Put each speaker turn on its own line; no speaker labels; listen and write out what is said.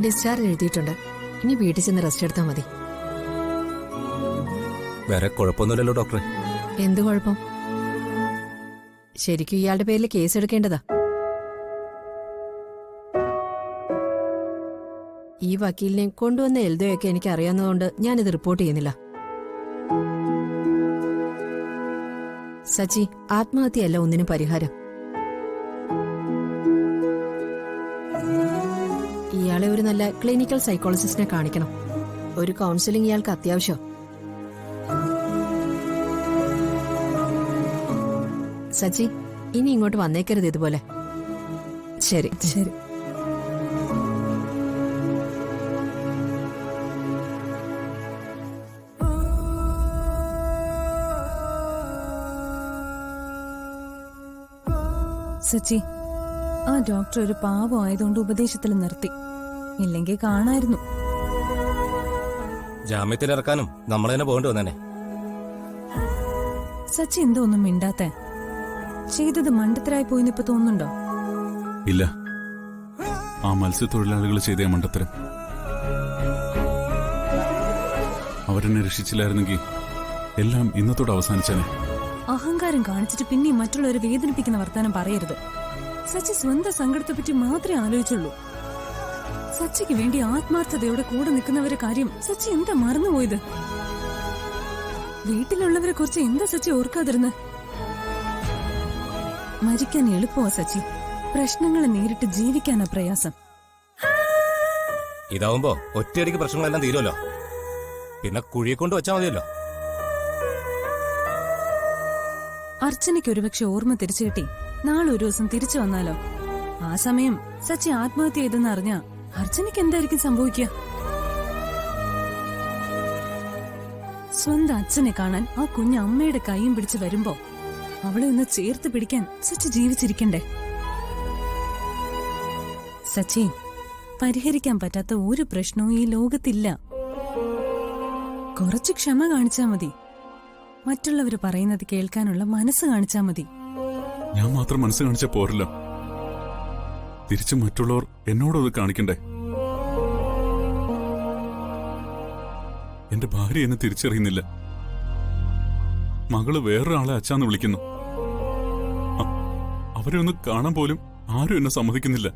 Discharge എഴുതിയിട്ടുണ്ട്. ഇനി വീട്ടിൽ ചെന്ന് റെസ്റ്റ് എടുത്താൽ മതി.
വേറെ കുഴപ്പമൊന്നുമില്ലല്ലോ ഡോക്ടറെ?
എന്ത് കുഴപ്പം? ശരിക്കും ഇയാളുടെ പേരിൽ കേസ് എടുക്കേണ്ടതാ. ഈ വക്കീലിനെ കൊണ്ടുവന്ന എൽദോയൊക്കെ എനിക്ക് അറിയാവുന്നതുകൊണ്ട് ഞാനിത് റിപ്പോർട്ട് ചെയ്യുന്നില്ല. സച്ചി, ആത്മഹത്യയല്ല ഒന്നിനും പരിഹാരം. ഇയാളെ ഒരു നല്ല ക്ലിനിക്കൽ സൈക്കോളജിസ്റ്റിനെ കാണിക്കണം. ഒരു കൗൺസിലിംഗ് ഇയാൾക്ക് അത്യാവശ്യം. സച്ചി, ഇനി ഇങ്ങോട്ട് വന്നേക്കരുത് ഇതുപോലെ. ശരി ശരി.
സച്ചി, ആ ഡോക്ടർ ഒരു പാവമായതുകൊണ്ട് ഉപദേശത്തിൽ നിർത്തി. ഇല്ലെങ്കിൽ കാണായിരുന്നു.
ജാമ്യത്തിലിറക്കാനും നമ്മൾ തന്നെ പോകേണ്ടി വന്നേനെ.
സച്ചി എന്തോ ഒന്നും മിണ്ടാത്ത? ചെയ്തത് മണ്ടത്തരായി പോയിന്ന് ഇപ്പൊ തോന്നുന്നുണ്ടോ?
ഇല്ല, ആ മത്സ്യത്തൊഴിലാളികൾ ചെയ്ത മണ്ടത്തരം. അവരെന്നെ രക്ഷിച്ചില്ലായിരുന്നെങ്കിൽ എല്ലാം ഇന്നത്തോടെ അവസാനിച്ചേനെ.
അഹങ്കാരം കാണിച്ചിട്ട് പിന്നെ മറ്റുള്ളവരെ വേദനിപ്പിക്കുന്ന വർത്താനം പറയരുത്. സച്ചി സ്വന്തം സങ്കടത്തെപ്പറ്റി മാത്രമേ ആലോചിച്ചുള്ളൂ. സച്ചിക്ക് വേണ്ടി ആത്മാർത്ഥതയോടെ കൂടെ നിൽക്കുന്നവരെ കാര്യം സച്ചി എന്താ മറന്നുപോയത്? വീട്ടിലുള്ളവരെ കുറിച്ച് എന്താ സച്ചി ഓർക്കാതിരുന്ന്? മരിക്കാൻ എളുപ്പമാ സച്ചി, പ്രശ്നങ്ങളെ നേരിട്ട് ജീവിക്കാനാ പ്രയാസം.
ഇതാവുമ്പോ ഒറ്റയടിക്ക് പ്രശ്നങ്ങളെല്ലാം തീരുമല്ലോ. പിന്നെ കുഴിയെ കൊണ്ട് വെച്ചാൽ മതിയല്ലോ.
അർച്ചനയ്ക്ക് ഒരുപക്ഷെ ഓർമ്മ തിരിച്ചു കിട്ടി നാളെ ഒരു ദിവസം തിരിച്ചു വന്നാലോ? ആ സമയം സച്ചി ആത്മഹത്യ ചെയ്തെന്ന് അറിഞ്ഞാ അർച്ചനയ്ക്ക് എന്തായിരിക്കും സംഭവിക്കുക? സ്വന്തം അച്ഛനെ കാണാൻ ആ കുഞ്ഞ് അമ്മയുടെ കൈയും പിടിച്ച് വരുമ്പോ അവളെ ഒന്ന് ചേർത്ത് പിടിക്കാൻ സച്ചി ജീവിച്ചിരിക്കണ്ടേ? സച്ചി, പരിഹരിക്കാൻ പറ്റാത്ത ഒരു പ്രശ്നവും ഈ ലോകത്തില്ല. കുറച്ച് ക്ഷമ കാണിച്ചാ മതി. മറ്റുള്ളവര് പറയുന്നത് കേൾക്കാനുള്ള മനസ്സ് കാണിച്ചാ മതി.
ഞാൻ മാത്രം മനസ്സ് കാണിച്ച പോരല്ലോ, തിരിച്ചു മറ്റുള്ളവർ എന്നോടത് കാണിക്കണ്ടേ? എന്റെ ഭാര്യ എന്നെ തിരിച്ചറിയുന്നില്ല. മകള് വേറൊരാളെ അച്ഛാന്ന് വിളിക്കുന്നു. അവരെ ഒന്ന് കാണാൻ പോലും ആരും എന്നെ സമ്മതിക്കുന്നില്ല.